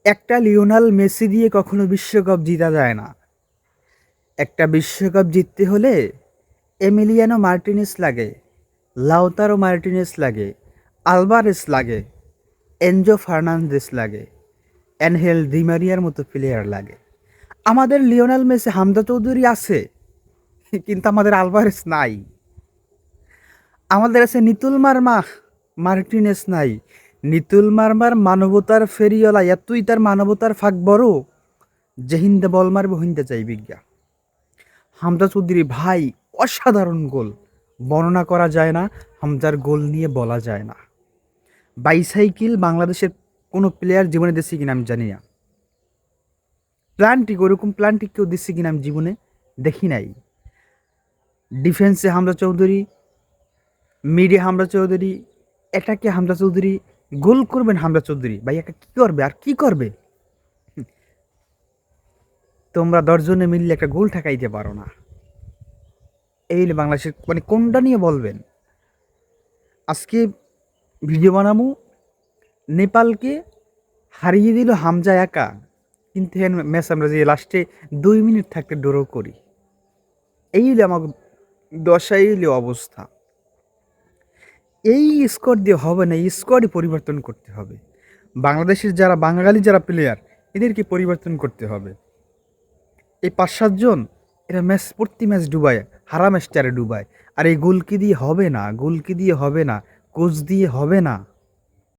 একটা Lionel Messi দিয়ে কখনো বিশ্বকাপ জিতা যায় না। একটা বিশ্বকাপ জিততে হলে এমিলিয়ানো মার্টিনেজ লাগে, লাউতারো মার্টিনেজ লাগে, আলভারেস লাগে, এনজো ফার্নান্দেস লাগে, অ্যানহেল ডি মারিয়ার মতো প্লেয়ার লাগে। আমাদের লিওনেল মেসি, হামজা চৌধুরী আছে, কিন্তু আমাদের আলভারেস নাই। আমাদের আছে নিতুল মার্মা, মার্টিনেজ নাই। নিতুল মার্মার মানবতার ফেরিওয়ালা, এতই তার মানবতার ফাঁক বড় যে হিন্দে বল মারবে হিন্দে চাই বিজ্ঞা। হামজা চৌধুরী ভাই, অসাধারণ গোল, বর্ণনা করা যায় না। হামজার গোল নিয়ে বলা যায় না। বাইসাইকেল বাংলাদেশের কোনো প্লেয়ার জীবনে দিচ্ছে কিনা আমি জানি না। প্লান্টিক, ওরকম প্লান্টিক কেউ দিচ্ছে কিনা আমি জীবনে দেখি নাই। ডিফেন্সে হামজা চৌধুরী, মিডে হামজা চৌধুরী, এটাকে হামজা চৌধুরী, গোল করবেন হামজা চৌধুরী ভাই, একা কি করবে আর কি করবে? তোমরা 10 জনে মিললে একটা গোল ঠেকাইতে পারো না। এই হলো বাংলাদেশের, মানে কোনটা নিয়ে বলবেন? আজকে ভিডিও বানাবো, নেপালকে হারিয়ে দিল হামজা একা, কিন্তু ম্যাচ আমরা যে লাস্টে 2 মিনিট থাকতে ড্র করি। এই হলো আমার দশা, এই হলো অবস্থা। এই স্কোয়াড দিয়ে হবে না, এই স্কোয়াডই পরিবর্তন করতে হবে। বাংলাদেশের যারা বাঙালি যারা প্লেয়ার, এদেরকে পরিবর্তন করতে হবে। এই 5-7 জন, এরা ম্যাচ প্রতি ম্যাচ ডুবায়, হারা ম্যাচটারে ডুবায়। আর এই গোলকি দিয়ে হবে না, গোলকি দিয়ে হবে না, কোচ দিয়ে হবে না।